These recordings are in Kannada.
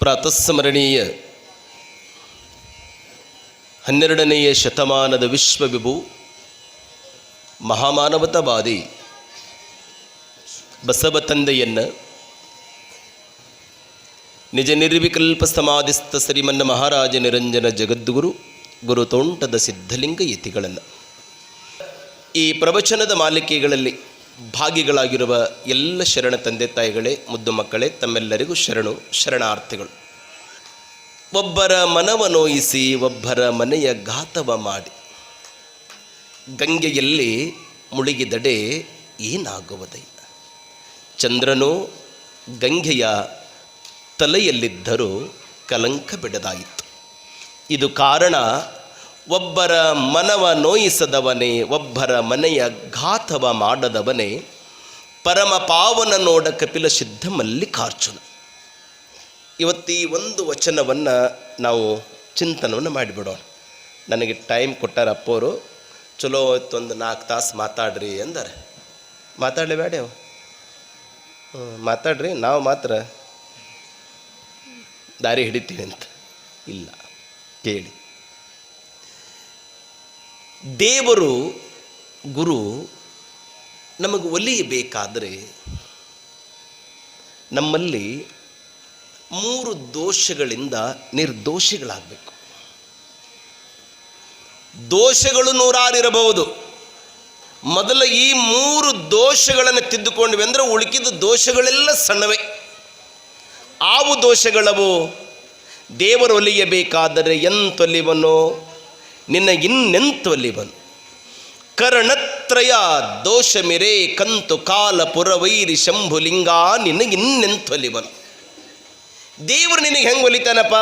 ಪ್ರಾತಸ್ಮರಣೀಯ 12ನೆಯ ಶತಮಾನದ ವಿಶ್ವವಿಭು ಮಹಾಮಾನವತಾವಾದಿ ಬಸವ ತಂದೆಯನ್ನು ನಿಜ ನಿರ್ವಿಕಲ್ಪ ಸಮಾಧಿಸ್ಥ ಶ್ರೀಮನ್ನ ಮಹಾರಾಜ ನಿರಂಜನ ಜಗದ್ಗುರು ಗುರು ತೋಂಟದ ಸಿದ್ಧಲಿಂಗ ಯತಿಗಳನ್ನು ಈ ಪ್ರವಚನದ ಮಾಲಿಕೆಗಳಲ್ಲಿ ಭಾಗಿಗಳಾಗಿರುವ ಎಲ್ಲ ಶರಣ ತಂದೆ ತಾಯಿಗಳೇ, ಮುದ್ದು ಮಕ್ಕಳೇ, ತಮ್ಮೆಲ್ಲರಿಗೂ ಶರಣಾರ್ಥಿಗಳು. ಒಬ್ಬರ ಮನವ ನೋಯಿಸಿ ಒಬ್ಬರ ಮನೆಯ ಘಾತವ ಮಾಡಿ ಗಂಗೆಯಲ್ಲಿ ಮುಳುಗಿದಡೆ ಏನಾಗುವುದಯ್ಯ. ಚಂದ್ರನು ಗಂಗೆಯ ತಲೆಯಲ್ಲಿದ್ದರೂ ಕಲಂಕ ಬಿಡದಾಯಿತು. ಇದು ಕಾರಣ ಒಬ್ಬರ ಮನವ ನೋಯಿಸದವನೇ, ಒಬ್ಬರ ಮನೆಯ ಘಾತವ ಮಾಡದವನೇ ಪರಮ ಪಾವನ ನೋಡ ಕಪಿಲ ಸಿದ್ಧ ಮಲ್ಲಿಕಾರ್ಜುನ. ಇವತ್ತಿ ಒಂದು ವಚನವನ್ನು ನಾವು ಚಿಂತನವನ್ನು ಮಾಡಿಬಿಡೋಣ. ನನಗೆ ಟೈಮ್ ಕೊಟ್ಟಾರ ಅಪ್ಪೋರು, ಚಲೋ ಒಂದು 4 ತಾಸು ಮಾತಾಡ್ರಿ ಅಂದರೆ. ಮಾತಾಡಲಿ ಬೇಡ, ಮಾತಾಡ್ರಿ, ನಾವು ಮಾತ್ರ ದಾರಿ ಹಿಡಿತೀವಿ ಅಂತ ಇಲ್ಲ. ಕೇಳಿ, ದೇವರು ಗುರು ನಮಗೆ ಒಲಿಯಬೇಕಾದರೆ ನಮ್ಮಲ್ಲಿ 3 ದೋಷಗಳಿಂದ ನಿರ್ದೋಷಿಗಳಾಗಬೇಕು. ದೋಷಗಳು 100 ಇರಬಹುದು. ಮೊದಲ ಈ 3 ದೋಷಗಳನ್ನು ತಿದ್ದುಕೊಂಡ್ವಿ ಅಂದರೆ ಉಳುಕಿದ ದೋಷಗಳೆಲ್ಲ ಸಣ್ಣವೇ. ಆವು ದೋಷಗಳವು. ದೇವರು ಒಲಿಯಬೇಕಾದರೆ ಎಂತೊಲಿವನೋ ನಿನ್ನ ಇನ್ನೆಂತೊಲಿವನು. ಕರ್ಣತ್ರಯ ದೋಷಮಿರೇ ಕಂತು ಕಾಲ ಪುರವೈರಿ ಶಂಭುಲಿಂಗ ನಿನಗಿನ್ನೆಂತೊಲಿವನು. ದೇವರು ನಿನಗೆ ಹೆಂಗೆ ಒಲಿತಾನಪ್ಪ?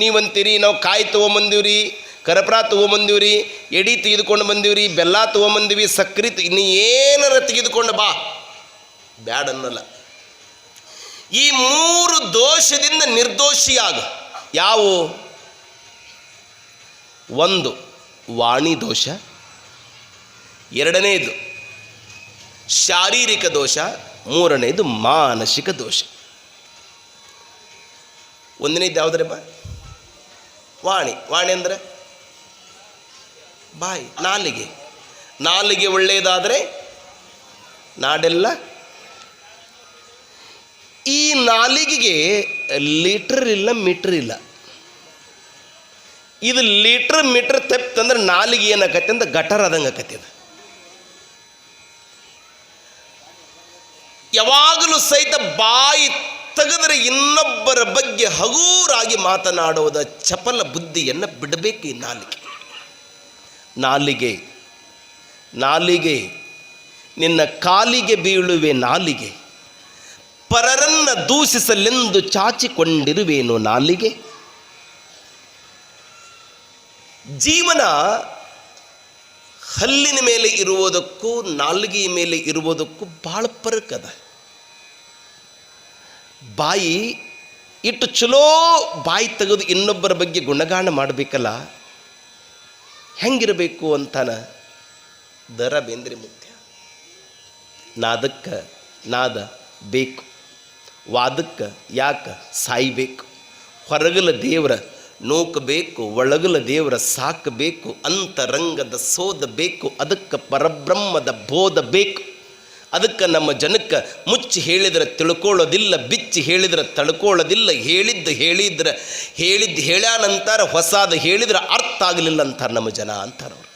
ನೀವಂತೀರಿ ನಾವು ಕಾಯಿ ತೊಗೊಂಬಂದಿವ್ರಿ, ಕರಪ್ರ ತೊಗೊಂಬಂದಿವ್ರಿ, ಎಡಿ ತೆಗೆದುಕೊಂಡು ಬಂದಿವ್ರಿ, ಬೆಲ್ಲ ತೊಗೊಂಬಂದಿವಿ, ಸಕ್ರೆ ನೀ ಏನಾರ ತೆಗೆದುಕೊಂಡು ಬಾ, ಬ್ಯಾಡ ಅನ್ನಲ್ಲ. ಈ 3 ದೋಷದಿಂದ ನಿರ್ದೋಷಿಯಾಗ. ಯಾವು? 1 ವಾಣಿ ದೋಷ, 2ನೇದು ಶಾರೀರಿಕ ದೋಷ, 3ನೇದು ಮಾನಸಿಕ ದೋಷ. 1ನೇದು ಯಾವುದ್ರಪ್ಪ? ವಾಣಿ. ವಾಣಿ ಅಂದರೆ ಬಾಯಿ, ನಾಲಿಗೆ. ನಾಲಿಗೆ ಒಳ್ಳೆಯದಾದರೆ ನಾಡೆಲ್ಲ. ಈ ನಾಲಿಗೆಗೆ ಲೀಟ್ರ್ ಇಲ್ಲ, ಮೀಟ್ರ್ ಇಲ್ಲ. ಇದು ಲೀಟ್ರ್ ಮೀಟ್ರ್ ತೆಪ್ತಂದ್ರೆ ನಾಲಿಗೆ ಏನಾಕತಿ ಅಂತ ಗಟರ್ ಆದಂಗೆ ಆಕತಿ. ಅದು ಯಾವಾಗಲೂ ಸಹಿತ ಬಾಯಿ ತೆಗೆದರೆ ಇನ್ನೊಬ್ಬರ ಬಗ್ಗೆ ಹಗೂರಾಗಿ ಮಾತನಾಡುವುದ ಚಪಲ ಬುದ್ಧಿಯನ್ನು ಬಿಡಬೇಕು. ಈ ನಾಲಿಗೆ ನಾಲಿಗೆ ನಿನ್ನ ಕಾಲಿಗೆ ಬೀಳುವೆ ನಾಲಿಗೆ, ಪರರನ್ನ ದೂಷಿಸಲೆಂದು ಚಾಚಿಕೊಂಡಿರುವೇನು ನಾಲಿಗೆ. ಜೀವನ ಹಲ್ಲಿನ ಮೇಲೆ ಇರುವುದಕ್ಕೂ ನಾಲಿಗೆಯ ಮೇಲೆ ಇರುವುದಕ್ಕೂ ಭಾಳ ಫರಕದ. ಬಾಯಿ ಇಟ್ಟು ಚಲೋ ಬಾಯಿ ತೆಗೆದು ಇನ್ನೊಬ್ಬರ ಬಗ್ಗೆ ಗುಣಗಾನ ಮಾಡಬೇಕಲ್ಲ, ಹೆಂಗಿರಬೇಕು ಅಂತಾನ ದರ ಬೇಂದ್ರೆ ಮುಖ್ಯ. ನಾದಕ್ಕೆ ನಾದ ಬೇಕು, ವಾದಕ್ಕೆ ಯಾಕ ಸಾಯ್ಬೇಕು. ಹೊರಗಲ ದೇವರ ನೂಕಬೇಕು, ಒಳಗಲ ದೇವರ ಸಾಕಬೇಕು, ಅಂತರಂಗದ ಸೋದ ಬೇಕು, ಅದಕ್ಕೆ ಪರಬ್ರಹ್ಮದ ಬೋಧ ಬೇಕು. ಅದಕ್ಕೆ ನಮ್ಮ ಜನಕ್ಕೆ ಮುಚ್ಚಿ ಹೇಳಿದ್ರೆ ತಿಳ್ಕೊಳ್ಳೋದಿಲ್ಲ, ಬಿಚ್ಚಿ ಹೇಳಿದ್ರೆ ತಳ್ಕೊಳ್ಳೋದಿಲ್ಲ. ಹೇಳಿದ್ದು ಹೇಳ್ಯಾನಂತಾರ, ಹೊಸಾದ ಹೇಳಿದ್ರೆ ಅರ್ಥ ಆಗಲಿಲ್ಲ ಅಂತಾರೆ ನಮ್ಮ ಜನ ಅಂತಾರವ್ರು.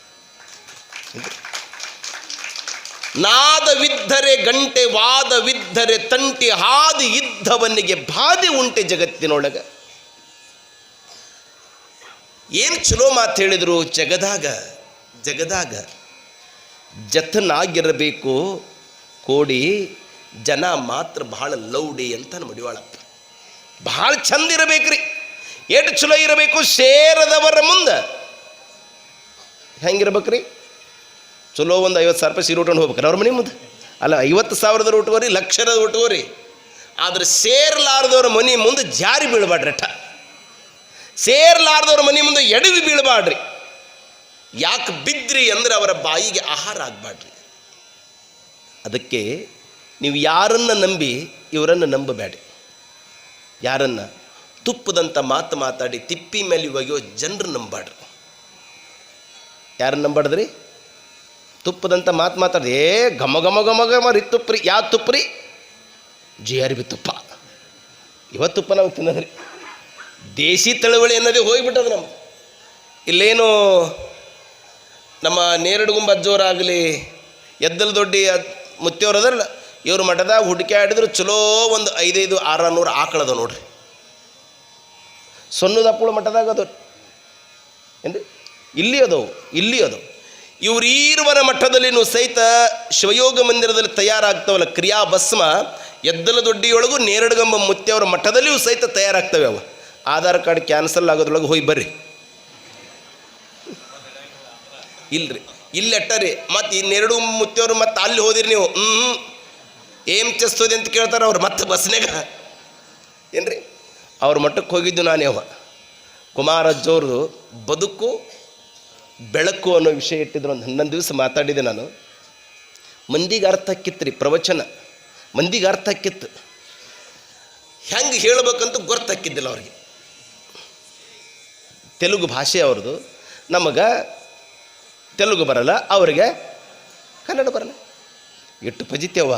ನಾದವಿದ್ದರೆ ಗಂಟೆ, ವಾದವಿದ್ದರೆ ತಂಟೆ, ಹಾದಿ ಇದ್ದವನಿಗೆ ಬಾಧೆ ಉಂಟೆ ಜಗತ್ತಿನೊಳಗೆ. ಏನು ಚಲೋ ಮಾತು ಹೇಳಿದರು. ಜಗದಾಗ ಜತನಾಗಿರಬೇಕು ಕೋಡಿ, ಜನ ಮಾತ್ರ ಭಾಳ ಲೌಡಿ ಅಂತ ಮಡಿವಾಳಪ್ಪ. ಭಾಳ ಚಂದ ಇರಬೇಕ್ರಿ, ಎಷ್ಟು ಚಲೋ ಇರಬೇಕು. ಸೇರದವರ ಮುಂದೆ ಹೆಂಗಿರ್ಬೇಕ್ರಿ? ಚಲೋ ಒಂದು 50,000 ರೂಪಾಯಿ ಸೀರೆ ಉಟ್ಕೊಂಡು ಹೋಗ್ಬೇಕ್ರಿ ಅವ್ರ ಮನೆ ಮುಂದೆ. ಅಲ್ಲ, 50,000 ಉಟ್ಕೋರಿ, ಲಕ್ಷದ ಉಟ್ಕೋರಿ, ಆದ್ರೆ ಸೇರ್ಲಾರ್ದವ್ರ ಮನೆ ಮುಂದೆ ಜಾರಿ ಬೀಳ್ಬಾಡ್ರಿ. ಸೇರ್ಲಾರ್ದವ್ರ ಮನೆ ಮುಂದೆ ಎಡವಿ ಬೀಳ್ಬಾಡ್ರಿ. ಯಾಕೆ ಬಿದ್ರಿ ಅಂದ್ರೆ ಅವರ ಬಾಯಿಗೆ ಆಹಾರ ಆಗಬಾಡ್ರಿ. ಅದಕ್ಕೆ ನೀವು ಯಾರನ್ನು ನಂಬಿ ಇವರನ್ನು ನಂಬಬೇಡಿ. ಯಾರನ್ನು? ತುಪ್ಪದಂಥ ಮಾತು ಮಾತಾಡಿ ತಿಪ್ಪಿ ಮೇಲೆ ಒಗೆಯೋ ಜನರು ನಂಬಾಡ್ರಿ. ಯಾರನ್ನು ನಂಬಾಡ್ದ್ರಿ? ತುಪ್ಪದಂಥ ಮಾತು ಮಾತಾಡಿ ಘಮ ಘಮ ಘಮ ಘಮ ರೀ ತುಪ್ಪ್ರಿ. ಯಾವ ತುಪ್ಪ್ರಿ? GRB ತುಪ್ಪ. ಇವತ್ತು ತುಪ್ಪ ನಾವು ತಿನ್ನೋದ್ರಿ. ದೇಶಿ ತಳುವಳಿ ಅನ್ನೋದೇ ಹೋಗಿಬಿಟ್ಟದು ನಮ್ಗೆ. ಇಲ್ಲೇನು ನಮ್ಮ ನೇರಡುಗುಂಬ ಅಜ್ಜೋರಾಗಲಿ ಎದ್ದಲು ದೊಡ್ಡಿ ಮುತ್ತಿಯವರದಲ್ಲ, ಇವ್ರ ಮಠದಾಗ ಹುಡುಕಾಡಿದ್ರು ಚಲೋ ಒಂದು 500-600 ಆಕಳದ ನೋಡ್ರಿ. ಸೊನ್ನದಪ್ಪಳ ಮಠದಾಗ ಅದು ಏನ್ರಿ, ಇಲ್ಲಿ ಅದು ಇವರೀರ್ವರ ಮಠದಲ್ಲಿನೂ ಸಹಿತ ಶಿವಯೋಗ ಮಂದಿರದಲ್ಲಿ ತಯಾರಾಗ್ತವಲ್ಲ ಕ್ರಿಯಾ ಭಸ್ಮ, ಎದ್ದಲ ದೊಡ್ಡಿಯೊಳಗೂ ನೇರಡುಗಂಬ ಮುತ್ತಿಯವರ ಮಠದಲ್ಲಿಯೂ ಸಹಿತ ತಯಾರಾಗ್ತವೆ. ಅವ ಆಧಾರ್ ಕಾರ್ಡ್ ಕ್ಯಾನ್ಸಲ್ ಆಗೋದ್ರೊಳಗೆ ಹೋಗಿ ಬರ್ರಿ. ಇಲ್ರಿ, ಇಲ್ಲಿ ಅಟ್ಟರಿ. ಮತ್ತು ಈ ನೇರಡು ಮುತ್ತಿಯವರು ಮತ್ತೆ ಅಲ್ಲಿ ಹೋದಿರಿ ನೀವು, ಏಮ್ ಚಸ್ತೋದಿ ಅಂತ ಕೇಳ್ತಾರೆ ಅವ್ರು. ಮತ್ತೆ ಬಸ್ನಾಗ ಏನ್ರಿ, ಅವ್ರ ಮಠಕ್ಕೆ ಹೋಗಿದ್ದು ನಾನು. ಯಾವ ಕುಮಾರಜ್ಜವ್ರದ್ದು ಬದುಕು ಬೆಳಕು ಅನ್ನೋ ವಿಷಯ ಇಟ್ಟಿದ್ರು. ಒಂದು 11 ದಿವಸ ಮಾತಾಡಿದೆ ನಾನು. ಮಂದಿಗೆ ಅರ್ಥ ಆಕ್ಕಿತ್ತು ರೀ ಪ್ರವಚನ, ಮಂದಿಗೆ ಅರ್ಥ ಆಕ್ಕಿತ್ತು. ಹೆಂಗೆ ಹೇಳ್ಬೇಕಂತ ಗೊತ್ತಾಕ್ಕಿದ್ದಿಲ್ಲ ಅವ್ರಿಗೆ. ತೆಲುಗು ಭಾಷೆ ಅವ್ರದ್ದು, ನಮಗೆ ತೆಲುಗು ಬರಲ್ಲ, ಅವರಿಗೆ ಕನ್ನಡ ಬರಲ್ಲ. ಎಷ್ಟು ಪಜಿತ್ಯವ.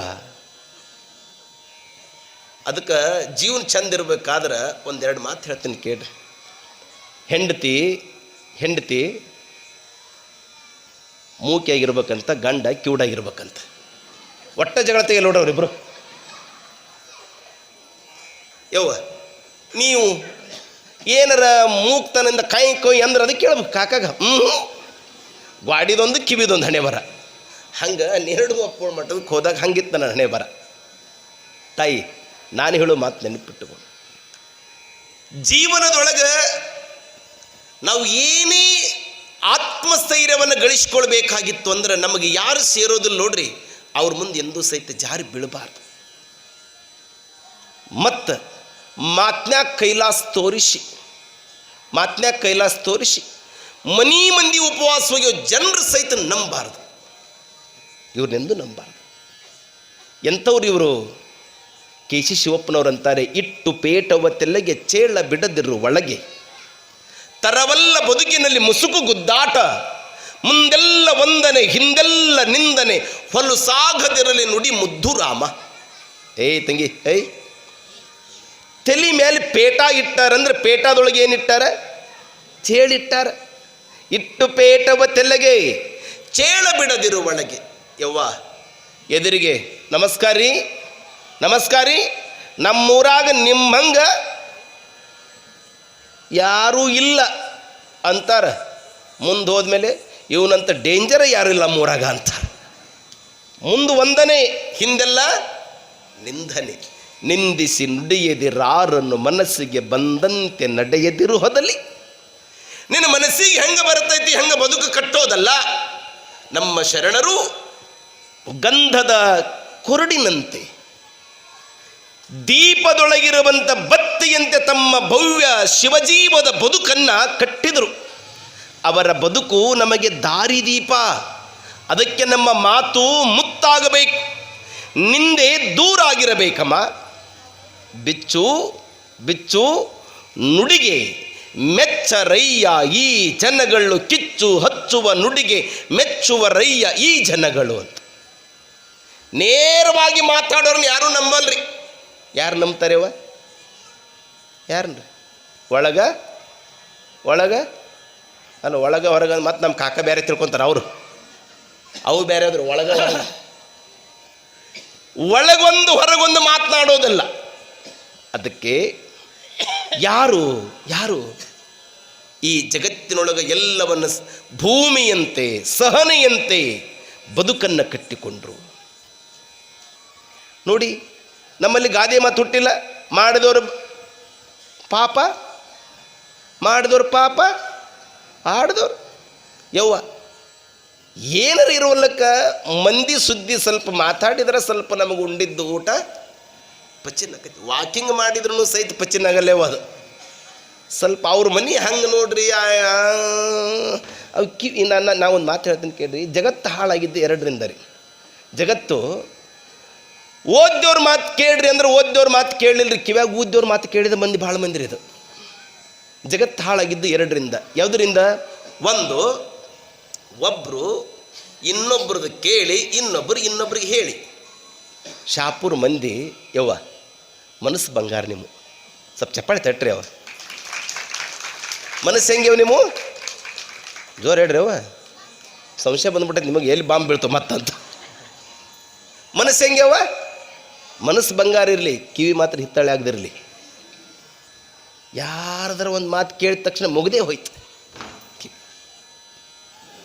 ಅದಕ್ಕೆ ಜೀವನ ಚಂದ ಇರಬೇಕಾದ್ರೆ ಒಂದೆರಡು ಮಾತು ಹೇಳ್ತೀನಿ ಕೇಳ್ರಿ. ಹೆಂಡತಿ ಮೂಕಿಯಾಗಿರ್ಬೇಕಂತ, ಗಂಡ ಕಿವುಡಾಗಿರ್ಬೇಕಂತ. ಒಟ್ಟ ಜಗಳ ತೆಗೆಲ್ಲ ನೋಡವ್ರಿಬ್ರು. ಯವ್ವ ನೀವು ಏನಾರ ಮೂಕ್ತನಿಂದ ಕೊಯ್ ಅಂದ್ರೆ ಅದಕ್ಕೆ ಕೇಳ್ಬೇಕು ಕಾಕಾಗ. ಗಾಡಿದೊಂದು ಕಿವಿದೊಂದು ಹಣೆ ಬರ. ಹಂಗೆ ನೇರಡು ಅಪ್ಪಳ ಮಟ್ಟದಕ್ಕೆ ಹೋದಾಗ ಹಂಗಿತ್ತು ನನ್ನ ಹಣೆ ಬರ. ತಾಯಿ, ನಾನು ಹೇಳೋ ಮಾತು ನೆನಪಿಟ್ಟುಕೊಂಡು, ಜೀವನದೊಳಗೆ ನಾವು ಏನೇ ಆತ್ಮಸ್ಥೈರ್ಯವನ್ನು ಗಳಿಸ್ಕೊಳ್ಬೇಕಾಗಿತ್ತು ಅಂದ್ರೆ ನಮಗೆ ಯಾರು ಸೇರೋದಿಲ್ಲ ನೋಡ್ರಿ, ಅವ್ರ ಮುಂದೆ ಎಂದೂ ಸಹಿತ ಜಾರಿ ಬೀಳಬಾರ್ದು. ಮತ್ತು ಮಾತ್ನ್ಯಾಗ ಕೈಲಾಸ ತೋರಿಸಿ ಮನಿ ಮಂದಿ ಉಪವಾಸ ಹೋಗ್ಯೋ ಜನರು ಸಹಿತ ನಂಬಾರ್ದು. ಇವ್ರನ್ನೆಂದು ನಂಬಾರ್ದು. ಎಂಥವ್ರು ಇವರು? KC ಶಿವಪ್ಪನವ್ರು ಅಂತಾರೆ, ಇಟ್ಟು ಪೇಟವ ತೆಲೆಗೆ ಚೇಳ ಬಿಡದಿರು ಒಳಗೆ, ತರವಲ್ಲ ಬದುಕಿನಲ್ಲಿ ಮುಸುಕು ಗುದ್ದಾಟ, ಮುಂದೆಲ್ಲ ವಂದನೆ ಹಿಂದೆಲ್ಲ ನಿಂದನೆ, ಹೊಲು ಸಾಗದಿರಲಿ ನುಡಿ ಮುದ್ದು ರಾಮ. ತಂಗಿ, ತಲೆ ಮೇಲೆ ಪೇಟ ಇಟ್ಟಾರಂದ್ರೆ ಪೇಟದೊಳಗೆ ಏನಿಟ್ಟಾರ? ಚೇಳಿಟ್ಟಾರ. ಇಟ್ಟು ಪೇಟವ ತೆಲೆಗೆ ಚೇಳ ಬಿಡದಿರು ಒಳಗೆ. ಯವ್ವ ಎದುರಿಗೆ ನಮಸ್ಕಾರಿ, ನಮ್ಮೂರಾಗ ನಿಮ್ಮಂಗ ಯಾರೂ ಇಲ್ಲ ಅಂತಾರ. ಮುಂದೆ ಹೋದ್ಮೇಲೆ ಇವನಂತ ಡೇಂಜರ್ ಯಾರು ಇಲ್ಲ ನಮ್ಮೂರಾಗ ಅಂತಾರೆ. ಮುಂದೆ ವಂದನೆ, ಹಿಂದೆಲ್ಲ ನಿಂದನೆ. ನಿಂದಿಸಿ ನುಡಿಯದಿರಾರನ್ನು ಮನಸ್ಸಿಗೆ ಬಂದಂತೆ ನಡೆಯದಿರು ಹೊದಲಿ. ನಿನ್ನ ಮನಸ್ಸಿಗೆ ಹೆಂಗೆ ಬರ್ತೈತಿ ಹೆಂಗೆ ಬದುಕು ಕಟ್ಟೋದಲ್ಲ. ನಮ್ಮ ಶರಣರು ಗಂಧದ ಕೊರಡಿನಂತೆ, ದೀಪದೊಳಗಿರುವಂಥ ಬತ್ತಿಯಂತೆ ತಮ್ಮ ಭವ್ಯ ಶಿವಜೀವದ ಬದುಕನ್ನು ಕಟ್ಟಿದರು. ಅವರ ಬದುಕು ನಮಗೆ ದಾರಿದೀಪ. ಅದಕ್ಕೆ ನಮ್ಮ ಮಾತು ಮುತ್ತಾಗಬೇಕು, ನಿಂದೆ ದೂರ ಆಗಿರಬೇಕಮ್ಮ. ಬಿಚ್ಚು ನುಡಿಗೆ ಮೆಚ್ಚರಯ್ಯ ಈ ಜನಗಳು, ಕಿಚ್ಚು ಹಚ್ಚುವ ನುಡಿಗೆ ಮೆಚ್ಚುವ ರಯ್ಯ ಈ ಜನಗಳು ಅಂತ. ನೇರವಾಗಿ ಮಾತಾಡೋರನ್ನ ಯಾರೂ ನಂಬಲ್ರಿ. ಯಾರು ನಂಬ್ತಾರೆವ? ಯಾರನ್ರಿ? ಒಳಗ ಅಲ್ಲ, ಹೊರಗ ಮತ್ತು ನಮ್ಮ ಕಾಕ ಬೇರೆ ತಿಳ್ಕೊತಾರೆ. ಅವು ಬೇರೆ ಆದ್ರು ಒಳಗೊಂದು ಹೊರಗೊಂದು ಮಾತನಾಡೋದಲ್ಲ. ಅದಕ್ಕೆ ಯಾರು ಈ ಜಗತ್ತಿನೊಳಗೆ ಎಲ್ಲವನ್ನು ಭೂಮಿಯಂತೆ ಸಹನೆಯಂತೆ ಬದುಕನ್ನು ಕಟ್ಟಿಕೊಂಡ್ರು. ನೋಡಿ, ನಮ್ಮಲ್ಲಿ ಗಾದೆ ಮಾತು ಹುಟ್ಟಿಲ್ಲ. ಮಾಡಿದವರು ಪಾಪ ಆಡಿದವರು ಯವ್ವ. ಏನಾರು ಇರೋಲ್ಲಕ್ಕ ಮಂದಿ ಸುದ್ದಿ ಸ್ವಲ್ಪ ಮಾತಾಡಿದ್ರೆ ಸ್ವಲ್ಪ ನಮಗೆ ಉಂಡಿದ್ದು ಊಟ ಪಚ್ಚಿನಾಗೈತಿ. ವಾಕಿಂಗ್ ಮಾಡಿದ್ರೂ ಸಹಿತ ಪಚ್ಚಿನಾಗಲ್ಲೇವ. ಅದು ಸ್ವಲ್ಪ ಅವ್ರ ಮನೆ ಹಂಗೆ ನೋಡ್ರಿ. ಅವು ನಾವೊಂದು ಮಾತು ಹೇಳ್ತೀನಿ ಕೇಳ್ರಿ. ಜಗತ್ತು ಹಾಳಾಗಿದ್ದು 2ರಿಂದ ರೀ. ಜಗತ್ತು ಓದ್ದವ್ರ ಮಾತು ಕೇಳ್ರಿ ಅಂದ್ರೆ ಓದ್ದವ್ರ ಮಾತು ಕೇಳಲಿಲ್ಲ ರೀ. ಕಿವ್ಯಾಗ ಊದ್ದವ್ರ ಮಾತು ಕೇಳಿದ ಭಾಳ ಮಂದಿ ರೀ. ಇದು ಜಗತ್ತು ಹಾಳಾಗಿದ್ದು ಎರಡರಿಂದ. ಯಾವುದರಿಂದ? ಒಂದು, ಒಬ್ಬರು ಇನ್ನೊಬ್ರದ್ದು ಕೇಳಿ ಇನ್ನೊಬ್ರಿಗೆ ಹೇಳಿ. ಶಾಪುರ್ ಮಂದಿ ಯವ್ವ ಮನಸ್ಸು ಬಂಗಾರ. ನಿಮ್ಮ ಸ್ವಲ್ಪ ಚಪ್ಪಾಳೆ ತಟ್ರಿ. ಅವ ಮನಸ್ಸು ಹೆಂಗ್ಯವ ನೀವು? ಜೋರು ಹೇಳ್ರಿ. ಅವ ಸಂಶಯ ಬಂದ್ಬಿಟ್ಟೈತೆ ನಿಮಗೆ, ಎಲ್ಲಿ ಬಾಂಬ್ ಬೀಳ್ತು ಮತ್ತಂತ. ಮನಸ್ಸು ಹೆಂಗ್ಯವ? ಮನಸ್ಸು ಬಂಗಾರ ಇರಲಿ, ಕಿವಿ ಮಾತ್ರ ಹಿತ್ತಾಳೆ ಆಗದಿರಲಿ. ಯಾರದರ ಒಂದು ಮಾತು ಕೇಳಿದ ತಕ್ಷಣ ಮುಗದೇ ಹೋಯ್ತು.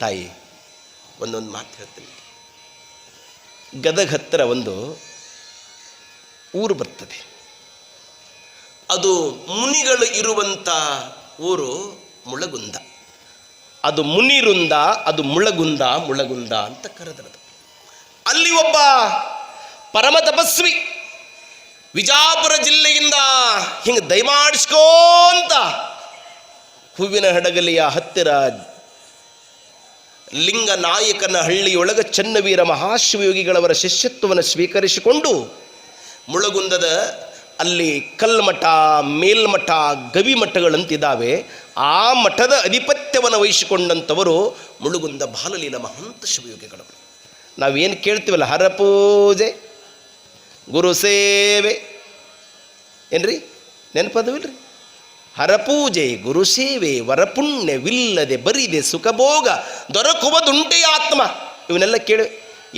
ತಾಯಿ ಒಂದೊಂದು ಮಾತು ಹೇಳ್ತೀನಿ. ಗದಗ ಹತ್ತಿರ ಒಂದು ಊರು ಬರ್ತದೆ. ಅದು ಮುನಿಗಳು ಇರುವಂಥ ಊರು ಮುಳಗುಂದ. ಅದು ಮುನಿರುಂದ, ಅದು ಮುಳಗುಂದ ಅಂತ ಕರೆದರದು. ಅಲ್ಲಿ ಒಬ್ಬ ಪರಮ ತಪಸ್ವಿ ವಿಜಾಪುರ ಜಿಲ್ಲೆಯಿಂದ ಹಿಂಗೆ ದಯಮಾಡಿಸ್ಕೋಂತ ಹೂವಿನ ಹಡಗಲಿಯ ಹತ್ತಿರ ಲಿಂಗನಾಯಕನ ಹಳ್ಳಿಯೊಳಗೆ ಚನ್ನವೀರ ಮಹಾಶಿವಯೋಗಿಗಳವರ ಶಿಷ್ಯತ್ವವನ್ನು ಸ್ವೀಕರಿಸಿಕೊಂಡು ಮುಳಗುಂದದ ಅಲ್ಲಿ ಕಲ್ಮಠ, ಮೇಲ್ಮಠ, ಗವಿಮಠಗಳಂತಿದ್ದಾವೆ. ಆ ಮಠದ ಅಧಿಪತ್ಯವನ್ನು ವಹಿಸಿಕೊಂಡಂಥವರು ಮುಳುಗುಂದ ಬಾಲಲೀಲ ಮಹಂತ ಶಿವಯೋಗಿಗಳವರು. ನಾವೇನು ಕೇಳ್ತೀವಲ್ಲ, ಹರಪೂಜೆ, ಗುರು ಸೇವೆ, ಏನ್ರಿ ನೆನಪದವಿಲ್ರಿ? ಹರಪೂಜೆ, ಗುರುಸೇವೆ, ವರಪುಣ್ಯವಿಲ್ಲದೆ ಬರಿದೆ ಸುಖಭೋಗ ದೊರಕುವುದುಂಟೆ ಆತ್ಮ. ಇವನ್ನೆಲ್ಲ ಕೇಳಿ.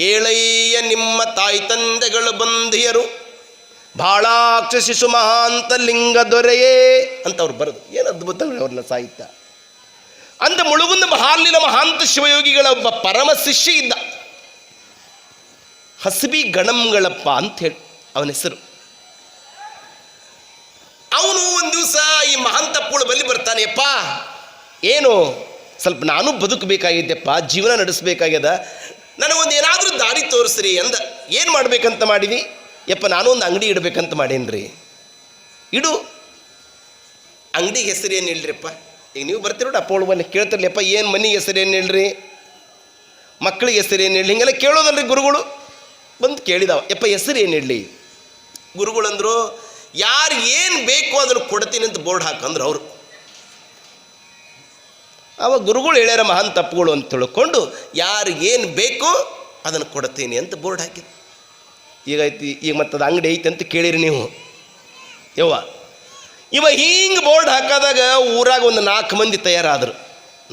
ಏಳಯ್ಯ ನಿಮ್ಮ ತಾಯಿ ತಂದೆಗಳು ಬಂಧಿಯರು, ಭಾಳಾಕ್ಷ ಶಿಶು ಮಹಾಂತ ಲಿಂಗ ದೊರೆಯೇ ಅಂತ ಅವ್ರು ಬರೆದು. ಏನು ಅದ್ಭುತ ಅವ್ರನ್ನ ಸಾಹಿತ್ಯ. ಅಂತ ಮುಳುಗುಂದ ಬಾಲಲೀಲ ಮಹಾಂತ ಶಿವಯೋಗಿಗಳ ಒಬ್ಬ ಪರಮ ಶಿಷ್ಯ ಇದ್ದ, ಹಸಬಿ ಗಣಂಗಳಪ್ಪ ಅಂತ ಹೇಳಿ ಅವನ ಹೆಸರು. ಅವನು ಒಂದು ದಿವಸ ಈ ಮಹಾಂತಪ್ಪಳ ಬಳಿ ಬರ್ತಾನೆ. ಯಪ್ಪ, ಏನು ಸ್ವಲ್ಪ ನಾನು ಬದುಕಬೇಕಾಗಿದ್ದೆಪ್ಪ, ಜೀವನ ನಡೆಸಬೇಕಾಗ್ಯದ, ನನಗೊಂದು ಏನಾದರೂ ದಾರಿ ತೋರಿಸ್ರಿ ಅಂದ. ಏನು ಮಾಡ್ಬೇಕಂತ ಮಾಡಿದಿ? ಯಪ್ಪ, ನಾನು ಒಂದು ಅಂಗಡಿ ಇಡಬೇಕಂತ ಮಾಡೇನ್ರಿ. ಇಡು. ಅಂಗಡಿಗೆ ಹೆಸರು ಏನು ಹೇಳ್ರಿಪ್ಪ? ಈಗ ನೀವು ಬರ್ತೀರೋಡು ಅಪ್ಪಳು ಬನ್ನಿ ಕೇಳ್ತಿರ್ಲಿಯಪ್ಪ, ಏನು ಮನೆಗೆ ಹೆಸರು ಏನು ಹೇಳ್ರಿ, ಮಕ್ಕಳಿಗೆ ಹೆಸರು ಏನು ಹೇಳಿ, ಹಿಂಗೆಲ್ಲ ಕೇಳೋದಲ್ರಿ ಗುರುಗಳು. ಬಂದು ಕೇಳಿದಾವ, ಯಪ್ಪ ಹೆಸರು ಏನು ಹೇಳಲಿ? ಗುರುಗಳಂದರು, ಯಾರು ಏನು ಬೇಕು ಅದನ್ನು ಕೊಡ್ತೀನಿ ಅಂತ ಬೋರ್ಡ್ ಹಾಕಂದ್ರು ಅವರು. ಅವಾಗ ಗುರುಗಳು ಹೇಳ್ಯಾರ ಮಹಾನ್ ತಪ್ಪುಗಳು ಅಂತ ತಿಳ್ಕೊಂಡು ಯಾರಿಗೇನು ಬೇಕೋ ಅದನ್ನು ಕೊಡ್ತೀನಿ ಅಂತ ಬೋರ್ಡ್ ಹಾಕಿದ್ರು. ಈಗ ಐತಿ, ಈಗ ಮತ್ತದು ಅಂಗಡಿ ಐತಿ ಅಂತ ಕೇಳಿರಿ ನೀವು. ಇವ ಹಿಂಗೆ ಬೋರ್ಡ್ ಹಾಕಿದಾಗ ಊರಾಗ ಒಂದು 4 ಮಂದಿ ತಯಾರಾದರು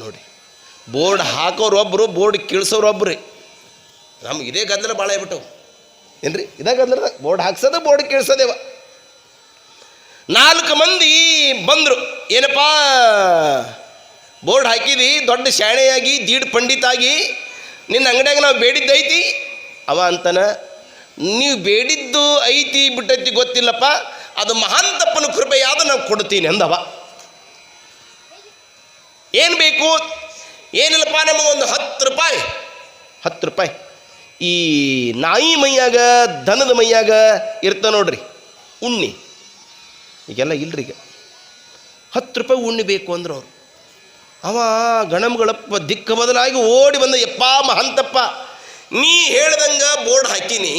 ನೋಡಿ. ಬೋರ್ಡ್ ಹಾಕೋರು ಒಬ್ಬರು, ಬೋರ್ಡ್ ಕೀಳ್ಸೋರು ಒಬ್ರು. ನಮ್ಗೆ ಇದೇ ಗದ್ದಲ ಭಾಳ ಆಗ್ಬಿಟ್ಟವು ಏನ್ರಿ? ಇದೇ ಗದ್ದಲ, ಬೋರ್ಡ್ ಹಾಕ್ಸೋದು ಬೋರ್ಡ್ ಕೀಳ್ಸೋದೇವ. 4 ಮಂದಿ ಬಂದರು. ಏನಪ್ಪ ಬೋರ್ಡ್ ಹಾಕಿದಿ, ದೊಡ್ಡ ಶಾಣೆಯಾಗಿ ದೀಡ್ ಪಂಡಿತಾಗಿ ನಿನ್ನ ಅಂಗಡಿಯಾಗ ನಾವು ಬೇಡಿದ್ದೈತಿ. ಅವ ಅಂತಾನ, ನೀವು ಬೇಡಿದ್ದು ಐತಿ ಬಿಟ್ಟೈತಿ ಗೊತ್ತಿಲ್ಲಪ್ಪ, ಅದು ಮಹಾಂತಪ್ಪನ ಕೃಪೆಯಾದ ನಾವು ಕೊಡ್ತೀನಿ ಅಂದವ. ಏನು ಬೇಕು? ಏನಿಲ್ಲಪ್ಪ, ನಮಗೊಂದು 10 ರೂಪಾಯಿ. 10 ರೂಪಾಯಿ ಈ ನಾಯಿ ಮೈಯಾಗ, ದನದ ಮೈಯಾಗ ಇರ್ತ ನೋಡ್ರಿ ಉಣ್ಣಿ, ಈಗೆಲ್ಲ ಇಲ್ರಿ. ಈಗ 10 ರೂಪಾಯಿ ಉಣ್ಣಿ ಬೇಕು ಅಂದ್ರು ಅವರು. ಅವ ಗಣಮಗಳಪ್ಪ ದಿಕ್ಕ ಬದಲಾಗಿ ಓಡಿ ಬಂದ. ಯಪ್ಪ ಮಹಂತಪ್ಪ, ನೀ ಹೇಳ್ದಂಗೆ ಬೋರ್ಡ್ ಹಾಕಿನಿ,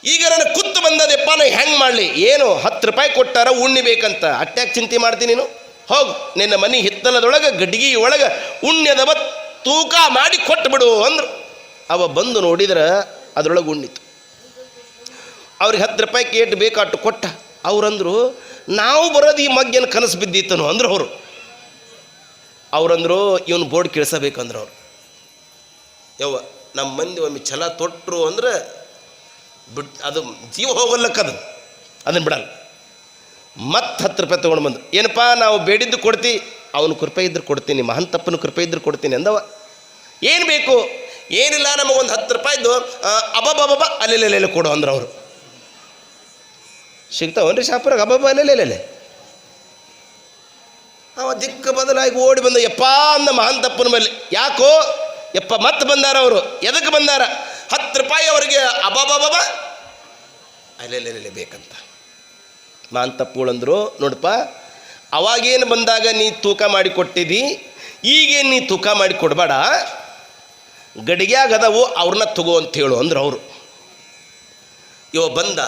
ಈಗ ನನಗೆ ಕುತ್ತು ಬಂದದೆಪ್ಪ, ನಾ ಹೆಂಗೆ ಮಾಡಲಿ? ಏನು 10 ರೂಪಾಯಿ ಕೊಟ್ಟಾರ ಉಣ್ಣಿ ಬೇಕಂತ, ಅಟ್ಯಾಕ್ ಚಿಂತೆ ಮಾಡ್ತೀನಿ ನೀನು? ಹೋಗು, ನಿನ್ನ ಮನೆ ಹಿತ್ತಲದೊಳಗೆ ಗಡ್ಗಿ ಒಳಗೆ ಉಣ್ಣ್ಯದವ ತೂಕ ಮಾಡಿ ಕೊಟ್ಟು ಬಿಡು ಅಂದರು. ಅವ ಬಂದು ನೋಡಿದ್ರೆ ಅದರೊಳಗೆ ಉಣ್ಣಿತು. ಅವ್ರಿಗೆ 10 ರೂಪಾಯಿ ಕೇಟ್ ಬೇಕಾಟು ಕೊಟ್ಟ. ಅವ್ರಂದ್ರು, ನಾವು ಬರೋದು ಈ ಮಗ್ಗೇನು ಕನಸು ಬಿದ್ದಿತ್ತನು ಅಂದರು ಅವರು. ಅವ್ರಂದ್ರು, ಇವನು ಬೋರ್ಡ್ ಕೇಳಿಸಬೇಕಂದ್ರೆ ಅವರು. ನಮ್ಮ ಮಂದಿ ಒಮ್ಮೆ ಛಲ ತೊಟ್ಟರು ಅಂದ್ರೆ ಅದು ಜೀವ ಹೋಗಲ್ಲಕ್ಕದು, ಅದನ್ನು ಬಿಡಲ್ಲ. ಮತ್ತೆ 10 ರೂಪಾಯಿ ತೊಗೊಂಡು ಬಂದು, ಏನಪ್ಪ ನಾವು ಬೇಡಿದ್ದು ಕೊಡ್ತಿ, ಅವನು ಕೃಪೆ ಇದ್ರೆ ಕೊಡ್ತೀನಿ, ಮಹಂತಪ್ಪನ ಕೃಪೆ ಇದ್ರೆ ಕೊಡ್ತೀನಿ ಅಂದವ. ಏನು ಬೇಕು? ಏನಿಲ್ಲ, ನಮಗೊಂದು 10 ರೂಪಾಯಿದ್ದು ಅಬಬಬ ಅಲ್ಲೆಲ್ಲೆಲ್ಲ ಕೊಡು ಅಂದ್ರೆ ಅವರು. ಸಿಗ್ತಾವನ್ರಿ ಶಾಪುರಾಗ ಅಬಬ ಅಲ್ಲೆಲ್ಲೆಲ್ಲೆ? ಅವ ದಿಕ್ಕ ಬದಲಾಗಿ ಓಡಿ ಬಂದ. ಯಪ್ಪ ಅಂದ ಮಹಾಂತಪ್ಪನ ಮೇಲೆ. ಯಾಕೋ ಯಪ್ಪ ಮತ್ತೆ ಬಂದಾರ ಅವರು? ಎದಕ್ಕೆ ಬಂದಾರ? 10 ರೂಪಾಯಿ ಅವರಿಗೆ ಅಬಬಬ ಅಲ್ಲೆಲ್ಲೆಲ್ಲೆ ಬೇಕಂತ. ಮಹಾಂತಪ್ಪಗಳಂದ್ರು, ನೋಡಪ್ಪ, ಅವಾಗೇನು ಬಂದಾಗ ನೀ ತೂಕ ಮಾಡಿ ಕೊಟ್ಟಿದ್ದಿ, ಈಗೇನು ನೀ ತೂಕ ಮಾಡಿ ಕೊಡಬೇಡ, ಗಡಿಗ್ಯಾಗ ಅದಾವು ಅವ್ರನ್ನ ತಗೋ ಅಂತ ಹೇಳು ಅಂದ್ರೆ ಅವರು. ಬಂದ,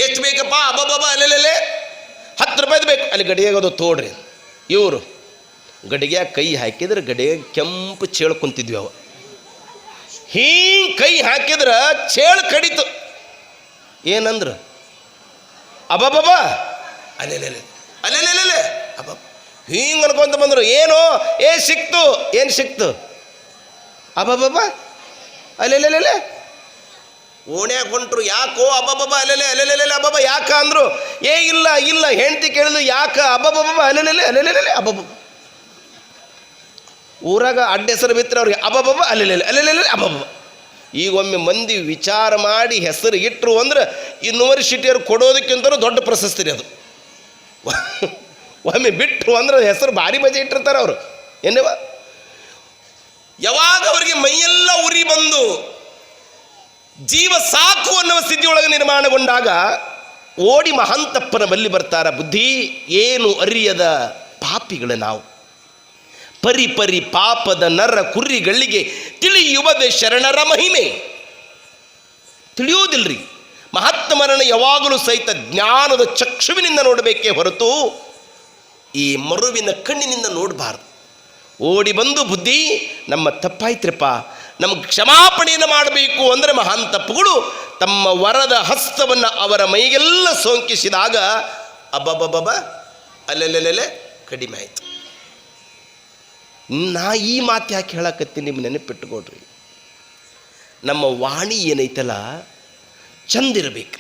ಎಷ್ಟು ಬೇಕಪ್ಪ? ಅಬಬಬ ಅಲ್ಲೆಲ್ಲೆಲ್ಲೆ 10 ರೂಪಾಯಿದು ಬೇಕು, ಅಲ್ಲಿ ಗಡಿಯಾಗದು ತೋಡ್ರಿ. ಇವರು ಗಡಿಗೆ ಕೈ ಹಾಕಿದ್ರೆ ಗಡಿಗೆ ಕೆಂಪು ಚೇಳು ಕುಂತಿದ್ವಿ. ಅವ ಹಿಂಗೆ ಕೈ ಹಾಕಿದ್ರೆ ಚೇಳು ಕಡಿತು. ಏನಂದ್ರೆ ಅಬಬಬ ಅಲ್ಲೆಲ್ಲೆ ಅಲ್ಲೆಲ್ಲೆಲ್ಲೆ ಅಬ್ಬ ಹಿಂಗೆ ಅನ್ಕೊಂತ ಬಂದರು. ಏನು ಸಿಕ್ತು, ಏನು ಸಿಕ್ತು? ಅಬಬಬ ಅಲ್ಲೆಲ್ಲೆಲ್ಲೆ ಓಣ್ಯಾಗ ಹೊಂಟ್ರು. ಯಾಕೋ ಅಬ್ಬಬ್ಬ ಅಲ್ಲೆಲ್ಲೆ ಅಬ್ಬಬ್ಬ ಯಾಕ ಅಂದರು. ಇಲ್ಲ ಹೆಂಡ್ತಿ ಕೇಳಿದ್ರು ಯಾಕ? ಅಬ್ಬಬ್ಬ ಅಲ್ಲೆಲ್ಲೆ ಅಬ್ಬಬ್ಬ. ಊರಾಗ ಅಡ್ಡ ಹೆಸರು ಬಿತ್ತರೆ ಅವ್ರಿಗೆ ಅಬ್ಬಬ್ಬ ಅಲ್ಲೆಲ್ಲೆ ಅಬ್ಬಬ್ಬ. ಈಗ ಒಮ್ಮೆ ಮಂದಿ ವಿಚಾರ ಮಾಡಿ ಹೆಸರು ಇಟ್ಟರು ಅಂದ್ರೆ ಯೂನಿವರ್ಸಿಟಿಯವ್ರು ಕೊಡೋದಕ್ಕಿಂತ ದೊಡ್ಡ ಪ್ರಶಸ್ತಿ ರೀ ಅದು. ಒಮ್ಮೆ ಬಿಟ್ಟರು ಅಂದ್ರೆ ಹೆಸರು ಭಾರಿ ಮಜೆ ಇಟ್ಟಿರ್ತಾರೆ ಅವರು. ಏನೇವ ಯಾವಾಗ ಅವರಿಗೆ ಮೈಯೆಲ್ಲ ಉರಿ ಬಂದು ಜೀವ ಸಾಕು ಅನ್ನುವ ಸ್ಥಿತಿಯೊಳಗೆ ನಿರ್ಮಾಣಗೊಂಡಾಗ ಓಡಿ ಮಹಾಂತಪ್ಪನ ಬಲ್ಲಿ ಬರ್ತಾರ. ಬುದ್ಧಿ ಏನು ಅರಿಯದ ಪಾಪಿಗಳು ನಾವು, ಪರಿ ಪಾಪದ ನರ ಕುರಿಗಳಿಗೆ ತಿಳಿಯುವುದೇ ಶರಣರ ಮಹಿಮೆ. ತಿಳಿಯುವುದಿಲ್ರಿ. ಮಹಾತ್ಮರನ್ನು ಯಾವಾಗಲೂ ಸಹಿತ ಜ್ಞಾನದ ಚಕ್ಷುವಿನಿಂದ ನೋಡಬೇಕೇ ಹೊರತು ಈ ಮರುವಿನ ಕಣ್ಣಿನಿಂದ ನೋಡಬಾರ್ದು. ಓಡಿ ಬಂದು ಬುದ್ಧಿ ನಮ್ಮ ತಪ್ಪಾಯ್ತ್ರಪ್ಪ, ನಮಗೆ ಕ್ಷಮಾಪಣೆಯನ್ನು ಮಾಡಬೇಕು ಅಂದರೆ ಮಹಾನ್ ತಪ್ಪುಗಳು ತಮ್ಮ ವರದ ಹಸ್ತವನ್ನು ಅವರ ಮೈಗೆಲ್ಲ ಸೋಂಕಿಸಿದಾಗ ಅಬ್ಬಬ್ಬಬ್ಬ ಅಲ್ಲೆಲ್ಲೆಲ್ಲೆ ಕಡಿಮೆ ಆಯಿತು. ನಾ ಈ ಮಾತು ಯಾಕೆ ಹೇಳಕತ್ತೀನಿ ನಿಮ್ಮ ನೆನಪಿಟ್ಟುಕೊಡ್ರಿ. ನಮ್ಮ ವಾಣಿ ಏನೈತಲ್ಲ ಚಂದಿರಬೇಕು.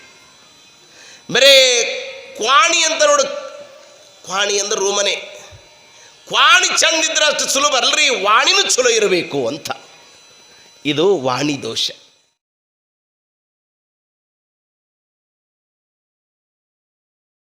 ಬರೇ ಕ್ವಾಣಿ ಅಂತ ನೋಡು, ಕ್ವಾಣಿ ಅಂದ್ರೆ ರೂಮನೆ. ಕ್ವಾಣಿ ಚಂದಿದ್ರೆ ಅಷ್ಟು ಸುಲಭ ಅಲ್ರಿ, ವಾಣಿನೂ ಚಲೋ ಇರಬೇಕು ಅಂತ. ಇದು ವಾಣಿ ದೋಷ.